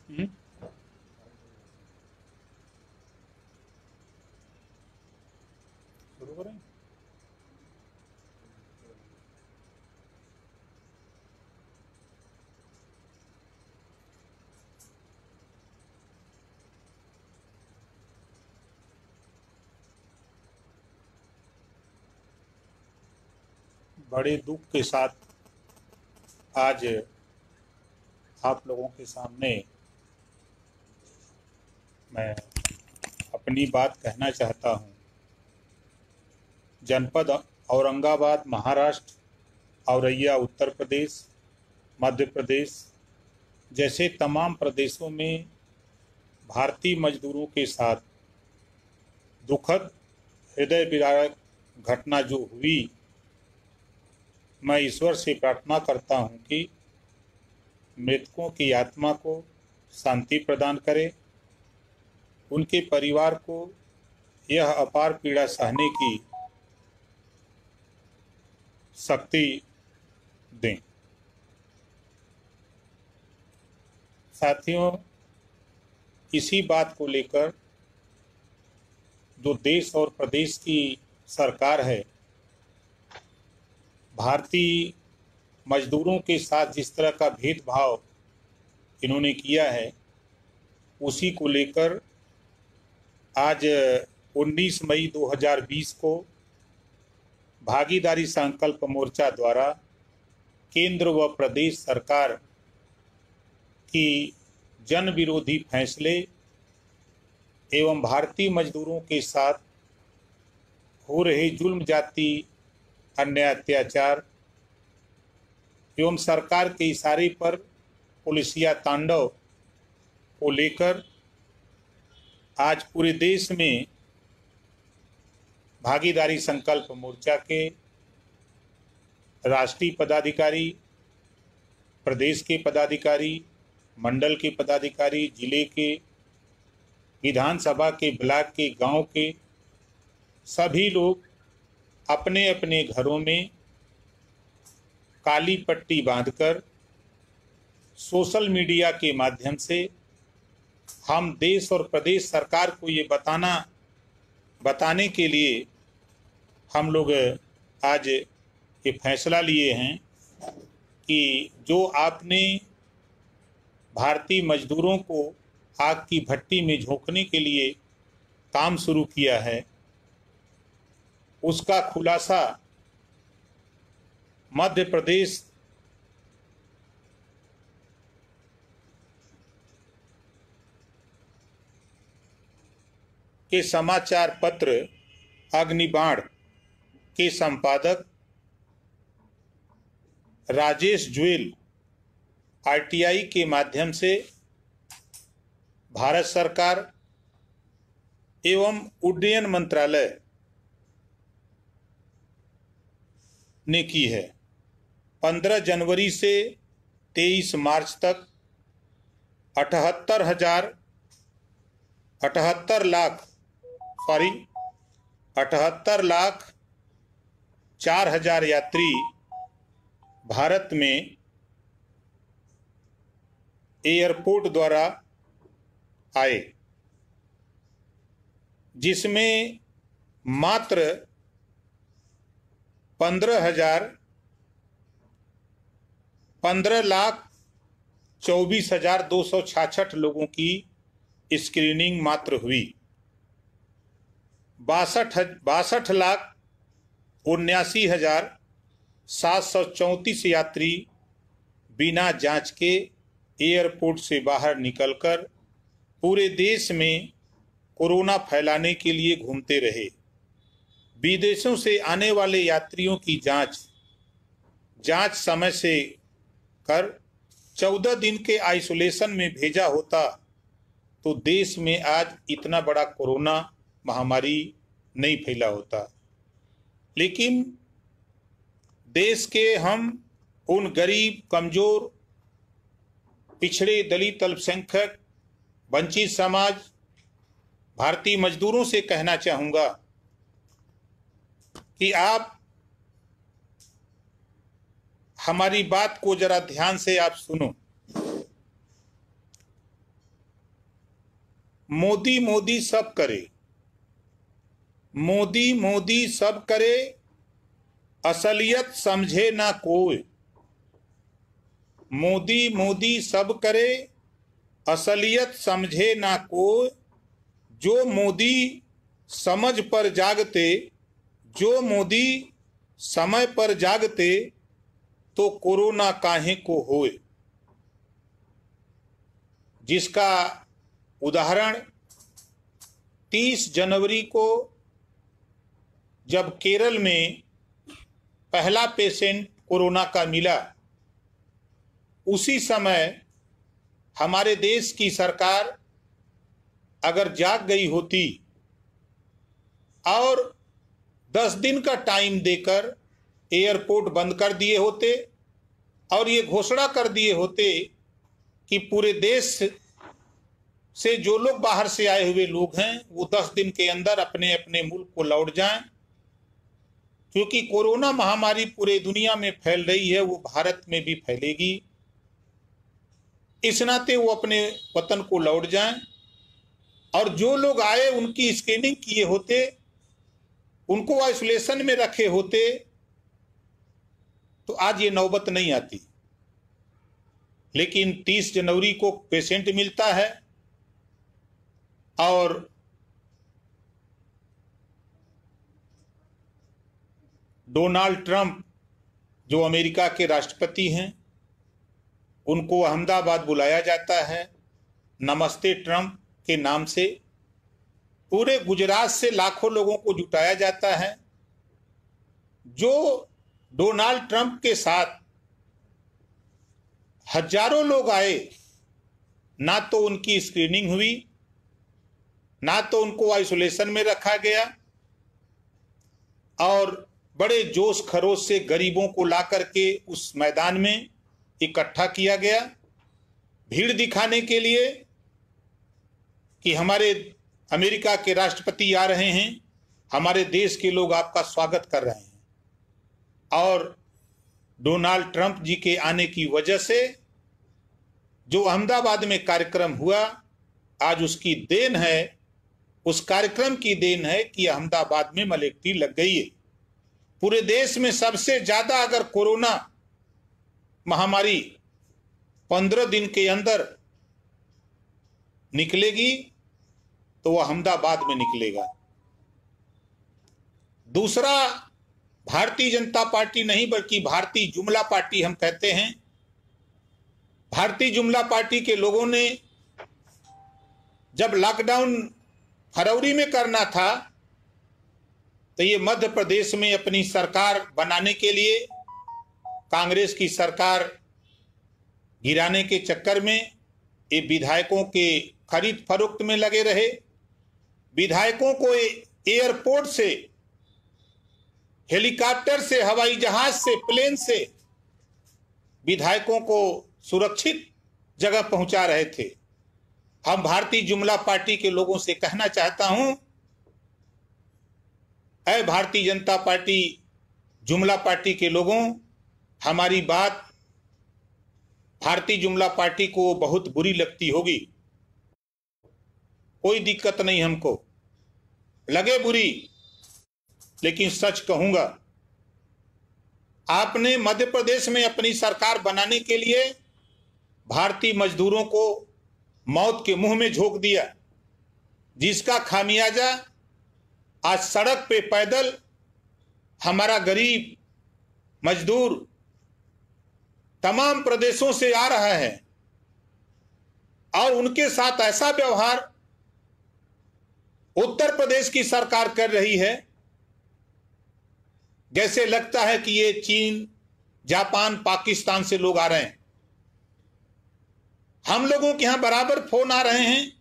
हम्म, शुरू करें। बड़े दुख के साथ आज आप लोगों के सामने मैं अपनी बात कहना चाहता हूं। जनपद औरंगाबाद महाराष्ट्र, औरैया उत्तर प्रदेश, मध्य प्रदेश जैसे तमाम प्रदेशों में भारतीय मजदूरों के साथ दुखद हृदय विदारक घटना जो हुई, मैं ईश्वर से प्रार्थना करता हूं कि मृतकों की आत्मा को शांति प्रदान करे, उनके परिवार को यह अपार पीड़ा सहने की शक्ति दें। साथियों, इसी बात को लेकर जो देश और प्रदेश की सरकार है, भारतीय मजदूरों के साथ जिस तरह का भेदभाव इन्होंने किया है, उसी को लेकर आज 19 मई 2020 को भागीदारी संकल्प मोर्चा द्वारा केंद्र व प्रदेश सरकार की जन विरोधी फैसले एवं भारतीय मजदूरों के साथ हो रहे जुल्म, जाति, अन्याय, अत्याचार एवं सरकार के इशारे पर पुलिसिया तांडव को लेकर आज पूरे देश में भागीदारी संकल्प मोर्चा के राष्ट्रीय पदाधिकारी, प्रदेश के पदाधिकारी, मंडल के पदाधिकारी, जिले के, विधानसभा के, ब्लॉक के, गांव के सभी लोग अपने अपने घरों में काली पट्टी बांधकर सोशल मीडिया के माध्यम से हम देश और प्रदेश सरकार को ये बताने के लिए हम लोग आज ये फैसला लिए हैं कि जो आपने भारतीय मजदूरों को आग की भट्टी में झोंकने के लिए काम शुरू किया है, उसका खुलासा मध्य प्रदेश के समाचार पत्र अग्निबाण के संपादक राजेश जुएल आरटीआई के माध्यम से भारत सरकार एवं उड्डयन मंत्रालय ने की है। 15 जनवरी से 23 मार्च तक 78,04,000 यात्री भारत में एयरपोर्ट द्वारा आए, जिसमें मात्र 15,24,266 लोगों की स्क्रीनिंग मात्र हुई। 62,79,734 यात्री बिना जांच के एयरपोर्ट से बाहर निकलकर पूरे देश में कोरोना फैलाने के लिए घूमते रहे। विदेशों से आने वाले यात्रियों की जांच समय से कर 14 दिन के आइसोलेशन में भेजा होता तो देश में आज इतना बड़ा कोरोना महामारी नहीं फैला होता। लेकिन देश के हम उन गरीब, कमजोर, पिछड़े, दलित, अल्पसंख्यक, वंचित समाज, भारतीय मजदूरों से कहना चाहूंगा कि आप हमारी बात को जरा ध्यान से आप सुनो। मोदी मोदी सब करे, मोदी मोदी सब करे, असलियत समझे ना कोई। मोदी मोदी सब करे, असलियत समझे ना कोई। जो मोदी समझ पर जागते, जो मोदी समय पर जागते, तो कोरोना काहे को होए। जिसका उदाहरण 30 जनवरी को जब केरल में पहला पेशेंट कोरोना का मिला, उसी समय हमारे देश की सरकार अगर जाग गई होती और 10 दिन का टाइम देकर एयरपोर्ट बंद कर दिए होते और ये घोषणा कर दिए होते कि पूरे देश से जो लोग बाहर से आए हुए लोग हैं वो 10 दिन के अंदर अपने अपने मुल्क को लौट जाएं, क्योंकि कोरोना महामारी पूरे दुनिया में फैल रही है, वो भारत में भी फैलेगी। इस नाते वो अपने वतन को लौट जाएं और जो लोग आए उनकी स्क्रीनिंग किए होते, उनको आइसोलेशन में रखे होते, तो आज ये नौबत नहीं आती। लेकिन 30 जनवरी को पेशेंट मिलता है और डोनाल्ड ट्रंप जो अमेरिका के राष्ट्रपति हैं, उनको अहमदाबाद बुलाया जाता है नमस्ते ट्रंप के नाम से। पूरे गुजरात से लाखों लोगों को जुटाया जाता है। जो डोनाल्ड ट्रंप के साथ हजारों लोग आए, ना तो उनकी स्क्रीनिंग हुई, ना तो उनको आइसोलेशन में रखा गया, और बड़े जोश खरोश से गरीबों को ला करके उस मैदान में इकट्ठा किया गया, भीड़ दिखाने के लिए कि हमारे अमेरिका के राष्ट्रपति आ रहे हैं, हमारे देश के लोग आपका स्वागत कर रहे हैं। और डोनाल्ड ट्रंप जी के आने की वजह से जो अहमदाबाद में कार्यक्रम हुआ, आज उसकी देन है, उस कार्यक्रम की देन है कि अहमदाबाद में मलेक्टी लग गई है। पूरे देश में सबसे ज्यादा अगर कोरोना महामारी 15 दिन के अंदर निकलेगी तो वह अहमदाबाद में निकलेगा। दूसरा, भारतीय जनता पार्टी नहीं बल्कि भारतीय जुमला पार्टी हम कहते हैं। भारतीय जुमला पार्टी के लोगों ने जब लॉकडाउन फरवरी में करना था, तो ये मध्य प्रदेश में अपनी सरकार बनाने के लिए कांग्रेस की सरकार गिराने के चक्कर में ये विधायकों के खरीद फरोख्त में लगे रहे। विधायकों को एयरपोर्ट से, हेलीकॉप्टर से, हवाई जहाज से, प्लेन से विधायकों को सुरक्षित जगह पहुंचा रहे थे। हम भारतीय जुमला पार्टी के लोगों से कहना चाहता हूं, ऐ भारतीय जनता पार्टी जुमला पार्टी के लोगों, हमारी बात भारतीय जुमला पार्टी को बहुत बुरी लगती होगी। कोई दिक्कत नहीं, हमको लगे बुरी, लेकिन सच कहूंगा, आपने मध्य प्रदेश में अपनी सरकार बनाने के लिए भारतीय मजदूरों को मौत के मुंह में झोंक दिया, जिसका खामियाजा आज सड़क पे पैदल हमारा गरीब मजदूर तमाम प्रदेशों से आ रहा है, और उनके साथ ऐसा व्यवहार उत्तर प्रदेश की सरकार कर रही है जैसे लगता है कि ये चीन, जापान, पाकिस्तान से लोग आ रहे हैं। हम लोगों के यहां बराबर फोन आ रहे हैं,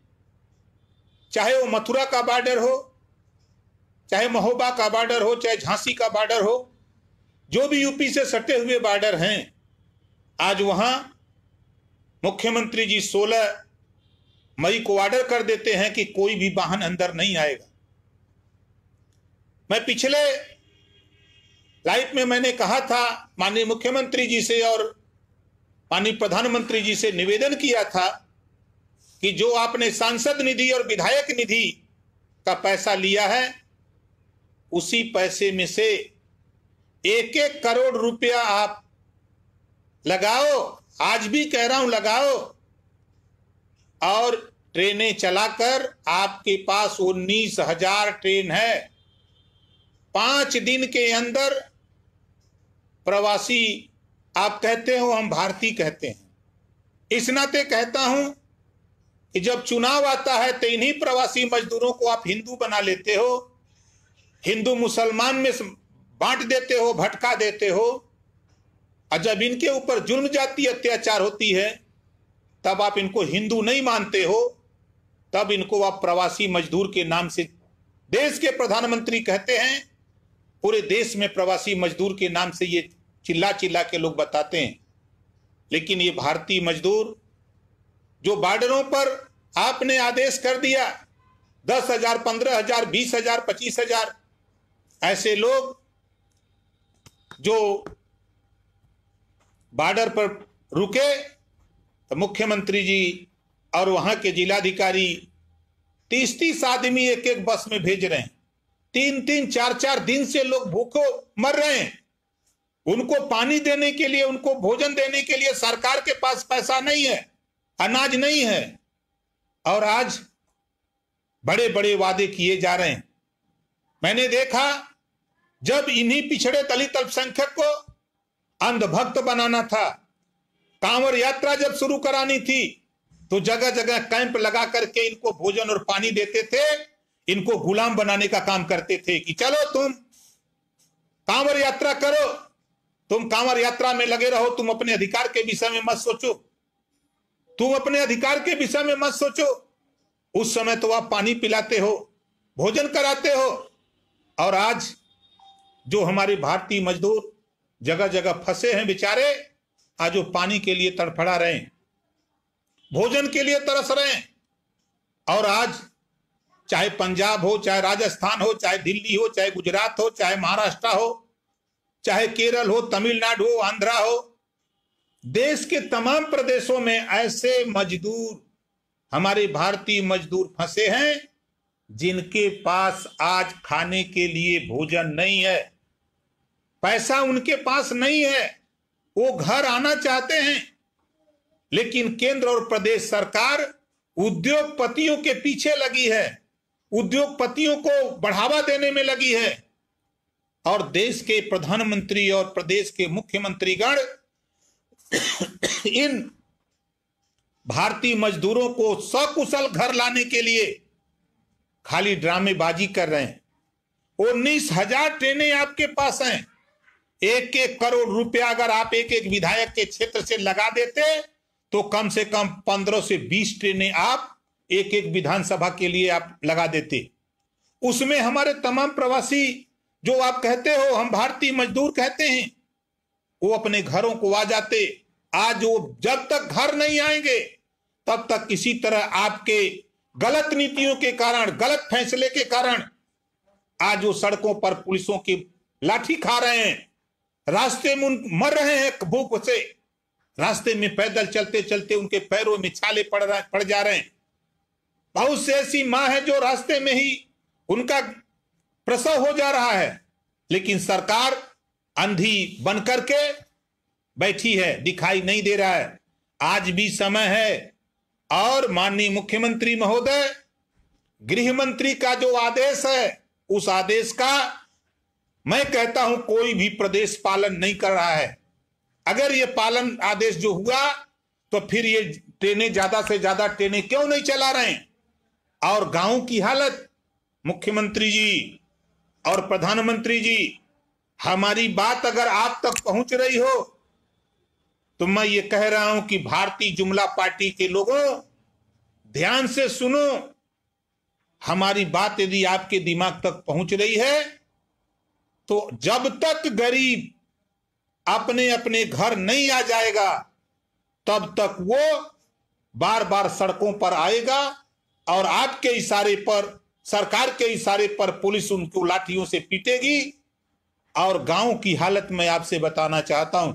चाहे वो मथुरा का बॉर्डर हो, चाहे महोबा का बॉर्डर हो, चाहे झांसी का बॉर्डर हो, जो भी यूपी से सटे हुए बॉर्डर हैं, आज वहां मुख्यमंत्री जी 16 मई को ऑर्डर कर देते हैं कि कोई भी वाहन अंदर नहीं आएगा। मैं पिछले लाइव में मैंने कहा था, माननीय मुख्यमंत्री जी से और माननीय प्रधानमंत्री जी से निवेदन किया था कि जो आपने सांसद निधि और विधायक निधि का पैसा लिया है, उसी पैसे में से 1-1 करोड़ रुपया आप लगाओ, आज भी कह रहा हूं लगाओ, और ट्रेनें चलाकर, आपके पास 19,000 ट्रेन है, 5 दिन के अंदर प्रवासी, आप कहते हो हम भारतीय कहते हैं, इस नाते कहता हूं कि जब चुनाव आता है तो इन्हीं प्रवासी मजदूरों को आप हिंदू बना लेते हो, हिंदू मुसलमान में बांट देते हो, भटका देते हो, और जब इनके ऊपर जुल्म जाती अत्याचार होती है तब आप इनको हिंदू नहीं मानते हो, तब इनको आप प्रवासी मजदूर के नाम से देश के प्रधानमंत्री कहते हैं। पूरे देश में प्रवासी मजदूर के नाम से ये चिल्ला चिल्ला के लोग बताते हैं, लेकिन ये भारतीय मजदूर जो बॉर्डरों पर आपने आदेश कर दिया 10,000, 15,000, 20,000, 25,000 ऐसे लोग जो बॉर्डर पर रुके, तो मुख्यमंत्री जी और वहां के जिलाधिकारी 30-30 आदमी एक-एक बस में भेज रहे हैं। 3-3, 4-4 दिन से लोग भूखों मर रहे हैं। उनको पानी देने के लिए, उनको भोजन देने के लिए सरकार के पास पैसा नहीं है, अनाज नहीं है, और आज बड़े बड़े वादे किए जा रहे हैं। मैंने देखा जब इन्हीं पिछड़े दलित अल्पसंख्यक को अंधभक्त बनाना था, कांवड़ यात्रा जब शुरू करानी थी, तो जगह जगह कैंप लगा करके इनको भोजन और पानी देते थे, इनको गुलाम बनाने का काम करते थे कि चलो तुम कांवड़ यात्रा करो, तुम कांवड़ यात्रा में लगे रहो, तुम अपने अधिकार के विषय में मत सोचो, तुम अपने अधिकार के विषय में मत सोचो। उस समय तो आप पानी पिलाते हो, भोजन कराते हो, और आज जो हमारे भारतीय मजदूर जगह जगह फंसे हैं बेचारे, आज वो पानी के लिए तड़फड़ा रहे हैं, भोजन के लिए तरस रहे हैं। और आज चाहे पंजाब हो, चाहे राजस्थान हो, चाहे दिल्ली हो, चाहे गुजरात हो, चाहे महाराष्ट्र हो, चाहे केरल हो, तमिलनाडु हो, आंध्रा हो, देश के तमाम प्रदेशों में ऐसे मजदूर, हमारे भारतीय मजदूर फंसे हैं जिनके पास आज खाने के लिए भोजन नहीं है, पैसा उनके पास नहीं है, वो घर आना चाहते हैं, लेकिन केंद्र और प्रदेश सरकार उद्योगपतियों के पीछे लगी है, उद्योगपतियों को बढ़ावा देने में लगी है, और देश के प्रधानमंत्री और प्रदेश के मुख्यमंत्रीगण इन भारतीय मजदूरों को सकुशल घर लाने के लिए खाली ड्रामेबाजी कर रहे हैं। 19,000 ट्रेनें आपके पास हैं, 1-1 करोड़ रुपया अगर आप एक विधायक के क्षेत्र से लगा देते तो कम से कम 15 से 20 ट्रेनें आप एक विधानसभा के लिए आप लगा देते। उसमें हमारे तमाम प्रवासी जो आप कहते हो हम भारतीय मजदूर कहते हैं, वो अपने घरों को आ जाते। आज वो जब तक घर नहीं आएंगे तब तक किसी तरह आपके गलत नीतियों के कारण, गलत फैसले के कारण आज वो सड़कों पर पुलिसों की लाठी खा रहे हैं, रास्ते में मर रहे हैं भूख से, रास्ते में पैदल चलते चलते उनके पैरों में छाले पड़ जा रहे हैं। बहुत से ऐसी मां है जो रास्ते में ही उनका प्रसव हो जा रहा है, लेकिन सरकार अंधी बन करके बैठी है, दिखाई नहीं दे रहा है। आज भी समय है, और माननीय मुख्यमंत्री महोदय, गृह मंत्री का जो आदेश है, उस आदेश का मैं कहता हूं कोई भी प्रदेश पालन नहीं कर रहा है। अगर ये पालन आदेश जो हुआ तो फिर ये ट्रेनें, ज्यादा से ज्यादा ट्रेनें क्यों नहीं चला रहे हैं? और गांव की हालत, मुख्यमंत्री जी और प्रधानमंत्री जी, हमारी बात अगर आप तक पहुंच रही हो तो मैं ये कह रहा हूं कि भारतीय जुमला पार्टी के लोगों, ध्यान से सुनो। हमारी बात यदि आपके दिमाग तक पहुंच रही है तो जब तक गरीब अपने अपने घर नहीं आ जाएगा तब तक वो बार बार सड़कों पर आएगा, और आपके इशारे पर, सरकार के इशारे पर पुलिस उनको लाठियों से पीटेगी। और गांव की हालत में आपसे बताना चाहता हूं,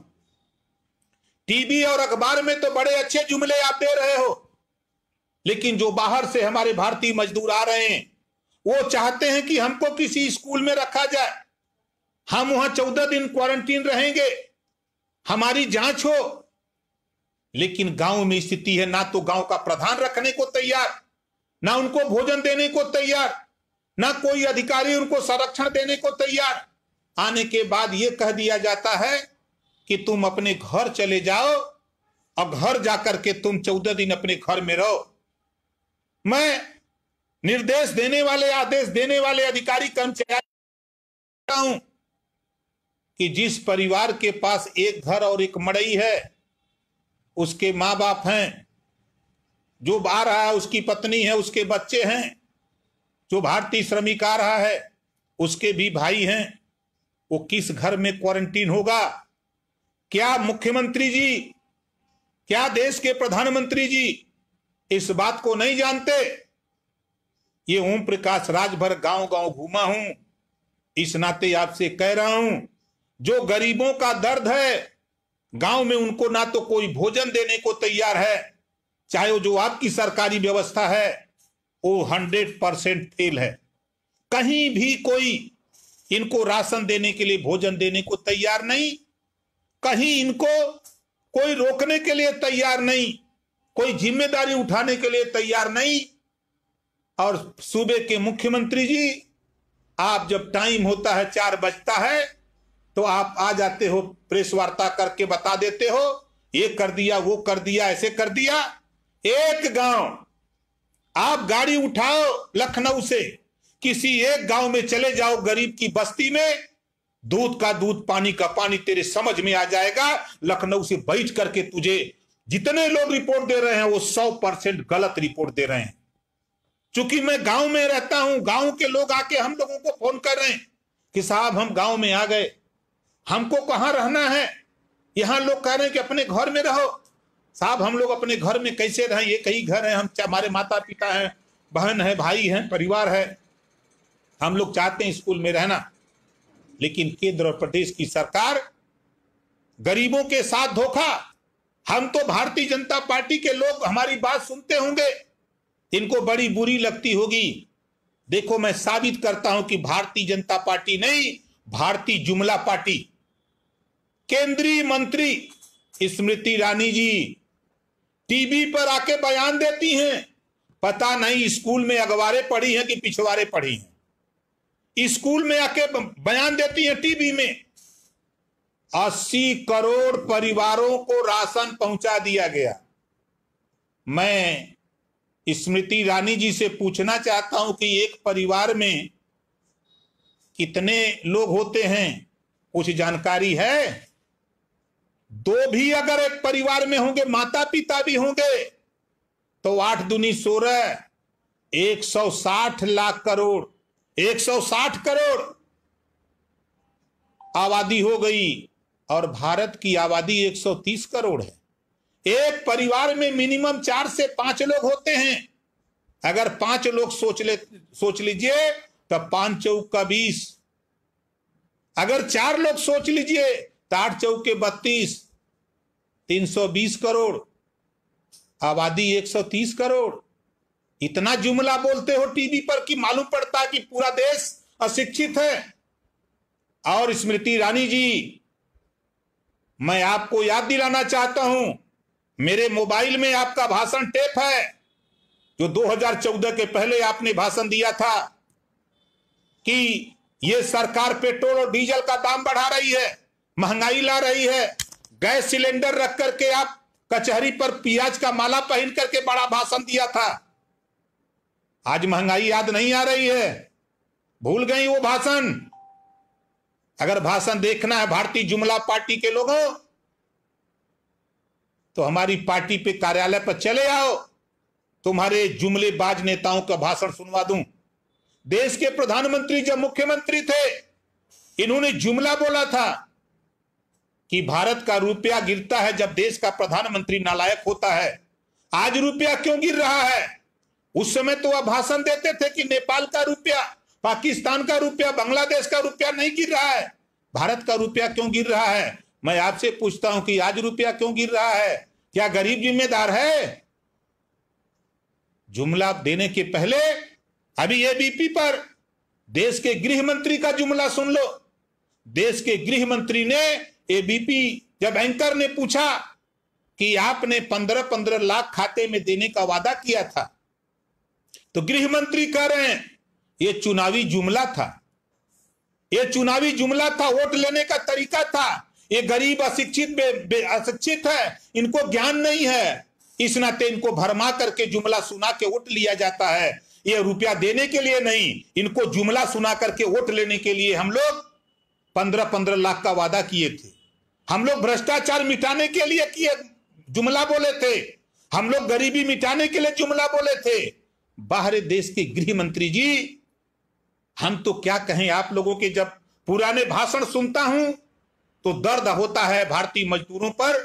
टीवी और अखबार में तो बड़े अच्छे जुमले आप दे रहे हो, लेकिन जो बाहर से हमारे भारतीय मजदूर आ रहे हैं वो चाहते हैं कि हमको किसी स्कूल में रखा जाए, हम वहां 14 दिन क्वारंटीन रहेंगे, हमारी जांच हो। लेकिन गांव में स्थिति है, ना तो गांव का प्रधान रखने को तैयार, ना उनको भोजन देने को तैयार, ना कोई अधिकारी उनको संरक्षण देने को तैयार। आने के बाद यह कह दिया जाता है कि तुम अपने घर चले जाओ और घर जाकर के तुम 14 दिन अपने घर में रहो। मैं निर्देश देने वाले, आदेश देने वाले अधिकारी कर्मचारी हूं कि जिस परिवार के पास एक घर और एक मड़ई है, उसके मां बाप हैं, जो आ रहा है उसकी पत्नी है, उसके बच्चे हैं, जो भारतीय श्रमिक आ रहा है उसके भी भाई हैं, वो किस घर में क्वारंटीन होगा? क्या मुख्यमंत्री जी, क्या देश के प्रधानमंत्री जी इस बात को नहीं जानते? ये ओम प्रकाश राजभर गांव गांव घूमा हूं, इस नाते आपसे कह रहा हूं, जो गरीबों का दर्द है गांव में, उनको ना तो कोई भोजन देने को तैयार है, चाहे वो जो आपकी सरकारी व्यवस्था है वो 100% फेल है। कहीं भी कोई इनको राशन देने के लिए, भोजन देने को तैयार नहीं, कहीं इनको कोई रोकने के लिए तैयार नहीं, कोई जिम्मेदारी उठाने के लिए तैयार नहीं। और सूबे के मुख्यमंत्री जी, आप जब टाइम होता है 4 बजता है तो आप आ जाते हो, प्रेस वार्ता करके बता देते हो ये कर दिया, वो कर दिया, ऐसे कर दिया। एक गांव आप गाड़ी उठाओ लखनऊ से, किसी एक गांव में चले जाओ गरीब की बस्ती में, दूध का दूध, पानी का पानी तेरे समझ में आ जाएगा। लखनऊ से बैठ करके तुझे जितने लोग रिपोर्ट दे रहे हैं वो 100% गलत रिपोर्ट दे रहे हैं। चूंकि मैं गांव में रहता हूं, गांव के लोग आके हम लोगों को फोन कर रहे हैं कि साहब हम गांव में आ गए, हमको कहां रहना है? यहां लोग कह रहे हैं कि अपने घर में रहो। साहब हम लोग अपने घर में कैसे रहें? ये कई घर हैं, हम हमारे माता पिता हैं, बहन है, भाई हैं, परिवार है, हम लोग चाहते हैं स्कूल में रहना। लेकिन केंद्र और प्रदेश की सरकार गरीबों के साथ धोखा। हम तो भारतीय जनता पार्टी के लोग हमारी बात सुनते होंगे, इनको बड़ी बुरी लगती होगी। देखो मैं साबित करता हूं कि भारतीय जनता पार्टी नहीं, भारतीय जुमला पार्टी। केंद्रीय मंत्री स्मृति ईरानी जी टीवी पर आके बयान देती हैं, पता नहीं स्कूल में अगवारे पढ़ी हैं कि पिछवाड़े पढ़ी हैं। स्कूल में आके बयान देती हैं टीवी में, 80 करोड़ परिवारों को राशन पहुंचा दिया गया। मैं स्मृति ईरानी जी से पूछना चाहता हूं कि एक परिवार में कितने लोग होते हैं, कुछ जानकारी है? 2 भी अगर एक परिवार में होंगे, माता पिता भी होंगे, तो 8 दूनी 16, 160 लाख करोड़, 160 करोड़ आबादी हो गई। और भारत की आबादी 130 करोड़ है। एक परिवार में मिनिमम 4 से 5 लोग होते हैं। अगर 5 लोग सोच लीजिए तो 5 चौक का 20, अगर 4 लोग सोच लीजिए तो 8 चौक के 32, 320 करोड़, आबादी 130 करोड़। इतना जुमला बोलते हो टीवी पर कि मालूम पड़ता है कि पूरा देश अशिक्षित है। और स्मृति ईरानी जी, मैं आपको याद दिलाना चाहता हूं, मेरे मोबाइल में आपका भाषण टेप है, जो 2014 के पहले आपने भाषण दिया था कि यह सरकार पेट्रोल और डीजल का दाम बढ़ा रही है, महंगाई ला रही है। गैस सिलेंडर रख करके आप कचहरी पर प्याज का माला पहन करके बड़ा भाषण दिया था। आज महंगाई याद नहीं आ रही है, भूल गई वो भाषण। अगर भाषण देखना है भारतीय जुमला पार्टी के लोगों, तो हमारी पार्टी पे कार्यालय पर चले आओ, तुम्हारे जुमलेबाज नेताओं का भाषण सुनवा दूं। देश के प्रधानमंत्री जब मुख्यमंत्री थे, इन्होंने जुमला बोला था कि भारत का रुपया गिरता है जब देश का प्रधानमंत्री नालायक होता है। आज रुपया क्यों गिर रहा है? उस समय तो वह भाषण देते थे कि नेपाल का रुपया, पाकिस्तान का रुपया, बांग्लादेश का रुपया नहीं गिर रहा है, भारत का रुपया क्यों गिर रहा है? मैं आपसे पूछता हूं कि आज रुपया क्यों गिर रहा है? क्या गरीब जिम्मेदार है? जुमला देने के पहले अभी एबीपी पर देश के गृह मंत्री का जुमला सुन लो। देश के गृह मंत्री ने एबीपी जब एंकर ने पूछा कि आपने 15-15 लाख खाते में देने का वादा किया था, तो गृह मंत्री कह रहे हैं ये चुनावी जुमला था, ये चुनावी जुमला था, वोट लेने का तरीका था। ये गरीब अशिक्षित है, इनको ज्ञान नहीं है, इस नाते इनको भरमा करके जुमला सुना के वोट लिया जाता है। ये रुपया देने के लिए नहीं, इनको जुमला सुना करके वोट लेने के लिए हम लोग 15-15 लाख का वादा किए थे। हम लोग भ्रष्टाचार मिटाने के लिए किए जुमला बोले थे, हम लोग गरीबी मिटाने के लिए जुमला बोले थे। बाहर देश के गृह मंत्री जी, हम तो क्या कहें आप लोगों के, जब पुराने भाषण सुनता हूं तो दर्द होता है भारतीय मजदूरों पर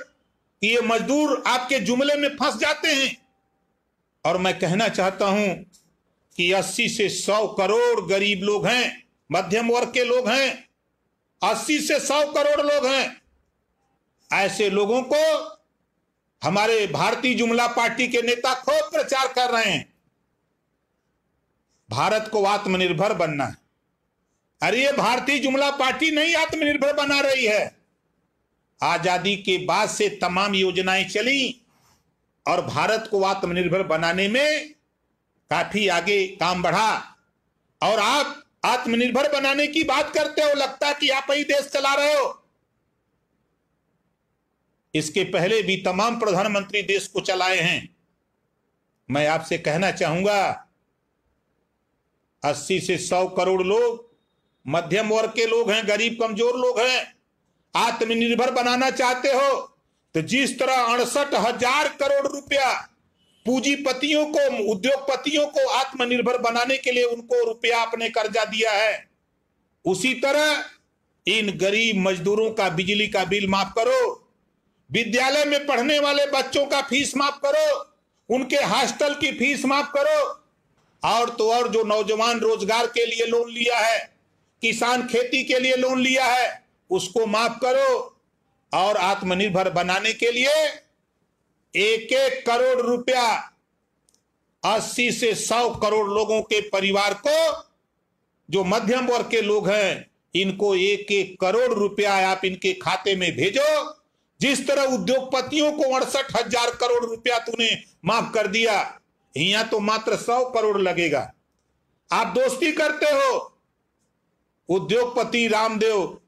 कि ये मजदूर आपके जुमले में फंस जाते हैं। और मैं कहना चाहता हूं कि 80 से 100 करोड़ गरीब लोग हैं, मध्यम वर्ग के लोग हैं, 80 से 100 करोड़ लोग हैं। ऐसे लोगों को हमारे भारतीय जुमला पार्टी के नेता खूब प्रचार कर रहे हैं, भारत को आत्मनिर्भर बनना है। अरे ये भारतीय जुमला पार्टी नहीं आत्मनिर्भर बना रही है। आजादी के बाद से तमाम योजनाएं चली और भारत को आत्मनिर्भर बनाने में काफी आगे काम बढ़ा। और आप आत्मनिर्भर बनाने की बात करते हो, लगता है कि आप ही देश चला रहे हो। इसके पहले भी तमाम प्रधानमंत्री देश को चलाए हैं। मैं आपसे कहना चाहूंगा 80 से 100 करोड़ लोग मध्यम वर्ग के लोग हैं, गरीब कमजोर लोग हैं। आत्मनिर्भर बनाना चाहते हो तो जिस तरह 68,000 करोड़ रुपया पूंजीपतियों को, उद्योगपतियों को आत्मनिर्भर बनाने के लिए उनको रुपया अपने कर्जा दिया है, उसी तरह इन गरीब मजदूरों का बिजली का बिल माफ करो, विद्यालय में पढ़ने वाले बच्चों का फीस माफ करो, उनके हॉस्टल की फीस माफ करो, और तो और जो नौजवान रोजगार के लिए लोन लिया है, किसान खेती के लिए लोन लिया है, उसको माफ करो। और आत्मनिर्भर बनाने के लिए 1-1 करोड़ रुपया 80 से 100 करोड़ लोगों के परिवार को, जो मध्यम वर्ग के लोग हैं, इनको 1-1 करोड़ रुपया आप इनके खाते में भेजो। जिस तरह उद्योगपतियों को 68,000 करोड़ रुपया तूने माफ कर दिया, यहां तो मात्र 100 करोड़ लगेगा। आप दोस्ती करते हो उद्योगपति रामदेव,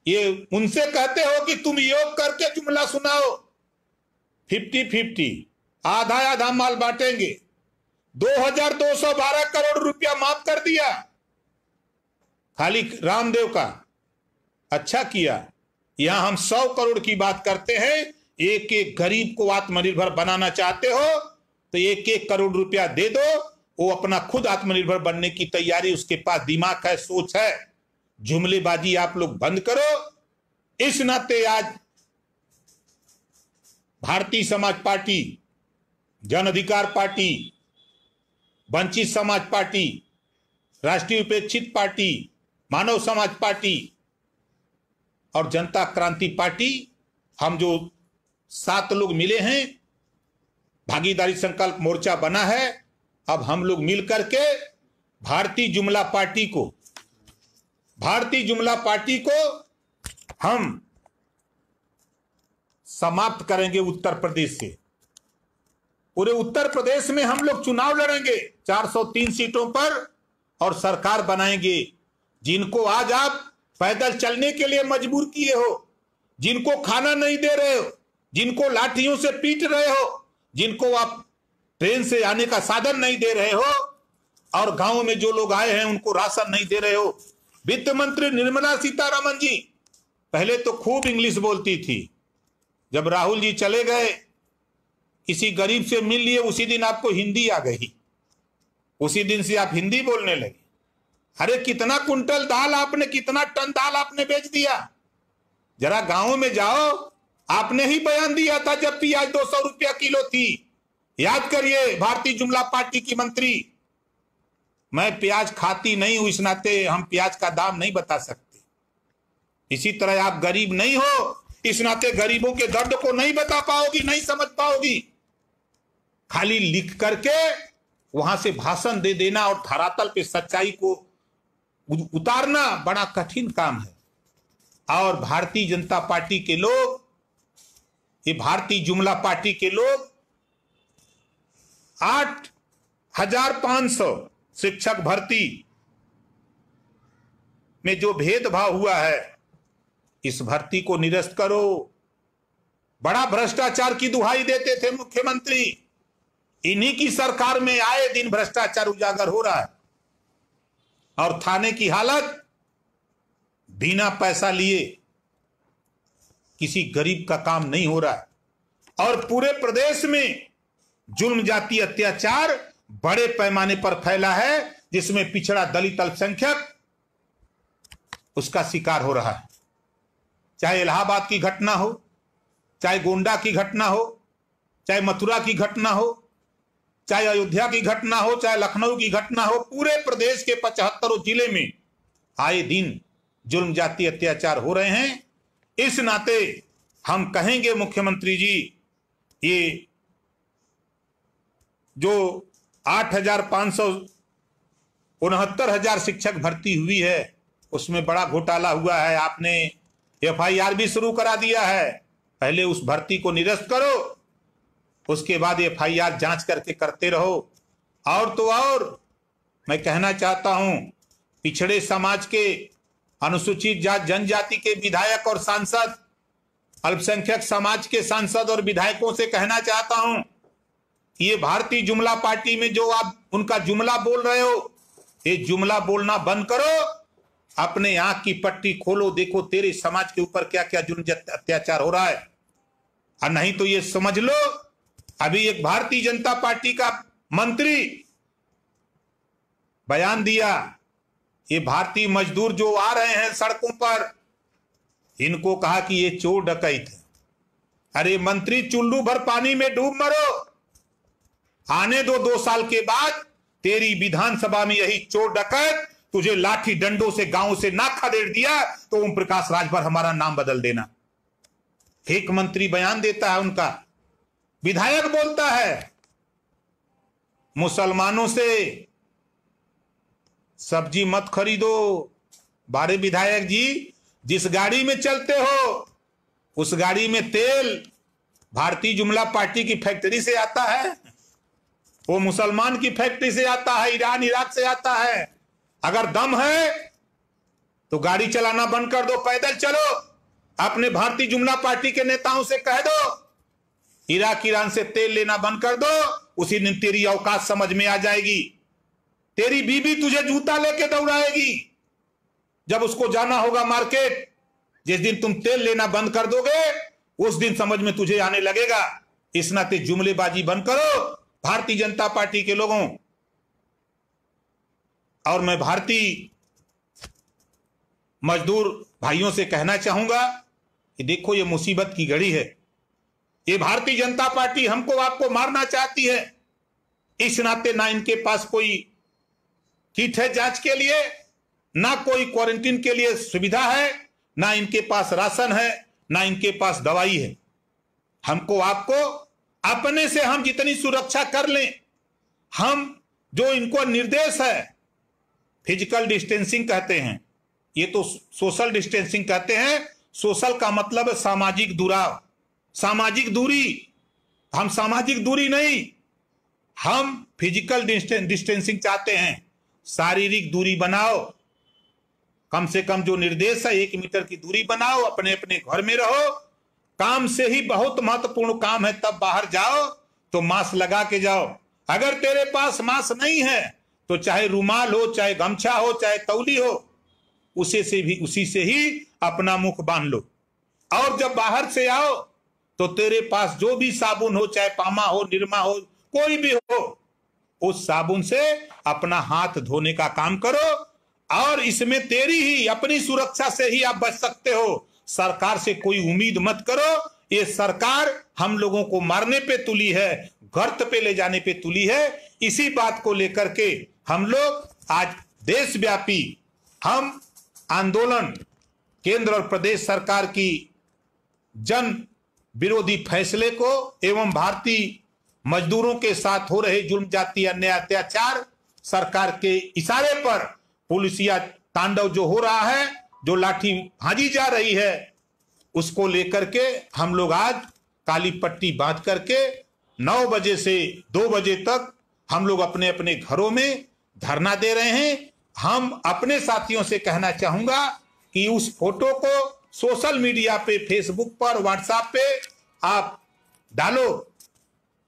ये उनसे कहते हो कि तुम योग करके जुमला सुनाओ, 50-50 आधा आधा माल बांटेंगे। 2,212 करोड़ रुपया माफ कर दिया खाली रामदेव का, अच्छा किया। यहां हम 100 करोड़ की बात करते हैं। एक एक गरीब को आत्मनिर्भर बनाना चाहते हो तो 1-1 करोड़ रुपया दे दो, वो अपना खुद आत्मनिर्भर बनने की तैयारी, उसके पास दिमाग है, सोच है। जुमलेबाजी आप लोग बंद करो। इस नाते आज भारतीय समाज पार्टी, जन अधिकार पार्टी, वंचित समाज पार्टी, राष्ट्रीय उपेक्षित पार्टी, मानव समाज पार्टी और जनता क्रांति पार्टी, हम जो 7 लोग मिले हैं, भागीदारी संकल्प मोर्चा बना है। अब हम लोग मिलकर के भारतीय जुमला पार्टी को हम समाप्त करेंगे उत्तर प्रदेश से। पूरे उत्तर प्रदेश में हम लोग चुनाव लड़ेंगे 403 सीटों पर और सरकार बनाएंगे। जिनको आज आप पैदल चलने के लिए मजबूर किए हो, जिनको खाना नहीं दे रहे हो, जिनको लाठियों से पीट रहे हो, जिनको आप ट्रेन से आने का साधन नहीं दे रहे हो, और गांव में जो लोग आए हैं उनको राशन नहीं दे रहे हो। वित्त मंत्री निर्मला सीतारमण जी पहले तो खूब इंग्लिश बोलती थी, जब राहुल जी चले गए, किसी गरीब से मिल लिए, उसी दिन आपको हिंदी आ गई, उसी दिन से आप हिंदी बोलने लगे। अरे कितना कुंटल दाल आपने, कितना टन दाल आपने बेच दिया। जरा गांव में जाओ, आपने ही बयान दिया था जब प्याज 200 रुपया किलो थी। याद करिए भारतीय जुमला पार्टी की मंत्री। मैं प्याज खाती नहीं हूं, इस नाते हम प्याज का दाम नहीं बता सकते। इसी तरह आप गरीब नहीं हो, इस नाते गरीबों के दर्द को नहीं बता पाओगी, नहीं समझ पाओगी। खाली लिख करके वहां से भाषण दे देना और धरातल पे सच्चाई को उतारना बड़ा कठिन काम है। और भारतीय जनता पार्टी के लोग, ये भारतीय जुमला पार्टी के लोग 8,500 शिक्षक भर्ती में जो भेदभाव हुआ है, इस भर्ती को निरस्त करो। बड़ा भ्रष्टाचार की दुहाई देते थे मुख्यमंत्री, इन्हीं की सरकार में आए दिन भ्रष्टाचार उजागर हो रहा है। और थाने की हालत, बिना पैसा लिए किसी गरीब का काम नहीं हो रहा है। और पूरे प्रदेश में जुल्म जाति अत्याचार बड़े पैमाने पर फैला है, जिसमें पिछड़ा दलित अल्पसंख्यक उसका शिकार हो रहा है। चाहे इलाहाबाद की घटना हो, चाहे गोंडा की घटना हो, चाहे मथुरा की घटना हो, चाहे अयोध्या की घटना हो, चाहे लखनऊ की घटना हो, पूरे प्रदेश के 75 जिले में आए दिन जुल्म जाति अत्याचार हो रहे हैं। इस नाते हम कहेंगे मुख्यमंत्री जी, ये जो 8,569,000 शिक्षक भर्ती हुई है, उसमें बड़ा घोटाला हुआ है। आपने FIR भी शुरू करा दिया है। पहले उस भर्ती को निरस्त करो, उसके बाद FIR जांच करके करते रहो। और तो और मैं कहना चाहता हूं, पिछड़े समाज के, अनुसूचित जाति जनजाति के विधायक और सांसद, अल्पसंख्यक समाज के सांसद और विधायकों से कहना चाहता हूं, ये भारतीय जुमला पार्टी में जो आप उनका जुमला बोल रहे हो, ये जुमला बोलना बंद करो। अपने आंख की पट्टी खोलो, देखो तेरे समाज के ऊपर क्या क्या जुल्म अत्याचार हो रहा है। और नहीं तो ये समझ लो, अभी एक भारतीय जनता पार्टी का मंत्री बयान दिया, ये भारतीय मजदूर जो आ रहे हैं सड़कों पर, इनको कहा कि ये चोर डकैत है। अरे मंत्री, चुल्लू भर पानी में डूब मरो, आने दो 2 साल के बाद तेरी विधानसभा में यही चोर डकैत तुझे लाठी डंडों से गांव से ना खदेड़ दिया तो ओम प्रकाश राजभर हमारा नाम बदल देना। एक मंत्री बयान देता है, उनका विधायक बोलता है मुसलमानों से सब्जी मत खरीदो। बारे विधायक जी, जिस गाड़ी में चलते हो उस गाड़ी में तेल भारतीय जुमला पार्टी की फैक्ट्री से आता है, वो मुसलमान की फैक्ट्री से आता है, ईरान इराक से आता है। अगर दम है तो गाड़ी चलाना बंद कर दो, पैदल चलो। अपने भारतीय जुमला पार्टी के नेताओं से कह दो इराक ईरान से तेल लेना बंद कर दो, उसी दिन तेरी औकात समझ में आ जाएगी। तेरी बीबी तुझे जूता लेके दौड़ाएगी जब उसको जाना होगा मार्केट। जिस दिन तुम तेल लेना बंद कर दोगे उस दिन समझ में तुझे आने लगेगा। इस नाते जुमलेबाजी बंद करो भारतीय जनता पार्टी के लोगों। और मैं भारतीय मजदूर भाइयों से कहना चाहूंगा कि देखो, ये मुसीबत की घड़ी है। ये भारतीय जनता पार्टी हमको आपको मारना चाहती है। इस नाते ना इनके पास कोई किट है जांच के लिए, ना कोई क्वारंटीन के लिए सुविधा है, ना इनके पास राशन है, ना इनके पास दवाई है। हमको आपको अपने से हम जितनी सुरक्षा कर लें, हम जो इनको निर्देश है, फिजिकल डिस्टेंसिंग कहते हैं, ये तो सोशल डिस्टेंसिंग कहते हैं। सोशल का मतलब है सामाजिक दुराव, सामाजिक दूरी। हम सामाजिक दूरी नहीं, हम फिजिकल डिस्टेंसिंग चाहते हैं। शारीरिक दूरी बनाओ, कम से कम जो निर्देश है 1 मीटर की दूरी बनाओ, अपने अपने घर में रहो। काम से ही बहुत महत्वपूर्ण काम है, तब बाहर जाओ तो मास्क लगा के जाओ। अगर तेरे पास मास्क नहीं है तो चाहे रुमाल हो, चाहे गमछा हो, चाहे तौली हो, उसी से ही अपना मुख बांध लो। और जब बाहर से आओ तो तेरे पास जो भी साबुन हो, चाहे पामा हो, निरमा हो, कोई भी हो, उस साबुन से अपना हाथ धोने का काम करो। और इसमें तेरी ही अपनी सुरक्षा से ही आप बच सकते हो। सरकार से कोई उम्मीद मत करो। ये सरकार हम लोगों को मारने पे तुली है, गर्त पे ले जाने पे तुली है। इसी बात को लेकर के हम लोग आज देशव्यापी हम आंदोलन केंद्र और प्रदेश सरकार की जन विरोधी फैसले को एवं भारतीय मजदूरों के साथ हो रहे जुल्म, जाति, अन्याय, अत्याचार, सरकार के इशारे पर पुलिसिया तांडव जो हो रहा है, जो लाठी भांजी जा रही है, उसको लेकर के हम लोग आज काली पट्टी बांध करके 9 बजे से 2 बजे तक हम लोग अपने अपने घरों में धरना दे रहे हैं। हम अपने साथियों से कहना चाहूंगा कि उस फोटो को सोशल मीडिया पे, फेसबुक पर, व्हाट्सएप पे आप डालो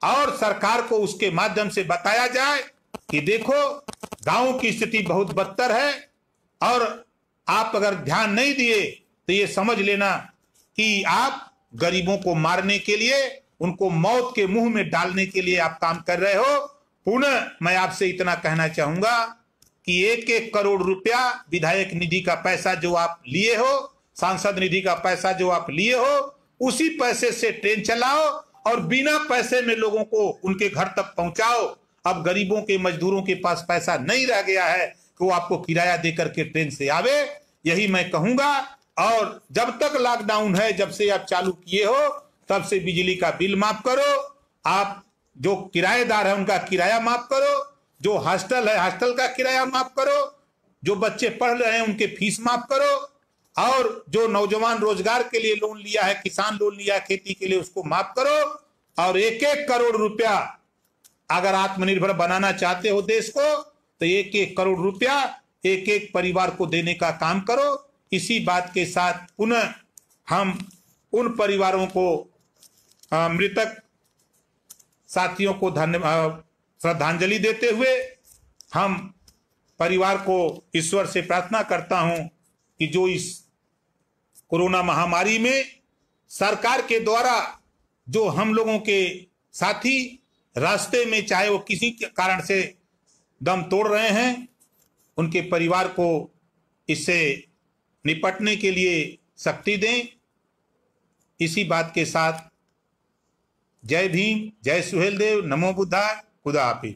और सरकार को उसके माध्यम से बताया जाए कि देखो गांव की स्थिति बहुत बदतर है और आप अगर ध्यान नहीं दिए तो ये समझ लेना कि आप गरीबों को मारने के लिए, उनको मौत के मुंह में डालने के लिए आप काम कर रहे हो। पुनः मैं आपसे इतना कहना चाहूंगा कि 1-1 करोड़ रुपया विधायक निधि का पैसा जो आप लिए हो, सांसद निधि का पैसा जो आप लिए हो, उसी पैसे से ट्रेन चलाओ और बिना पैसे में लोगों को उनके घर तक पहुंचाओ। अब गरीबों के, मजदूरों के पास पैसा नहीं रह गया है कि वो आपको किराया देकर के ट्रेन से आवे। यही मैं कहूंगा। और जब तक लॉकडाउन है, जब से आप चालू किए हो, तब से बिजली का बिल माफ करो, आप जो किराएदार है उनका किराया माफ करो, जो हॉस्टल है हॉस्टल का किराया माफ करो, जो बच्चे पढ़ रहे हैं उनके फीस माफ करो, और जो नौजवान रोजगार के लिए लोन लिया है, किसान लोन लिया है खेती के लिए, उसको माफ करो। और 1-1 करोड़ रुपया अगर आत्मनिर्भर बनाना चाहते हो देश को, तो 1-1 करोड़ रुपया 1-1 परिवार को देने का काम करो। इसी बात के साथ पुनः हम उन परिवारों को, मृतक साथियों को श्रद्धांजलि देते हुए हम परिवार को ईश्वर से प्रार्थना करता हूं कि जो इस कोरोना महामारी में सरकार के द्वारा जो हम लोगों के साथी रास्ते में, चाहे वो किसी कारण से दम तोड़ रहे हैं, उनके परिवार को इससे निपटने के लिए शक्ति दें। इसी बात के साथ जय भीम, जय सुहेलदेव, नमो बुद्धाय, खुदा हाफिज।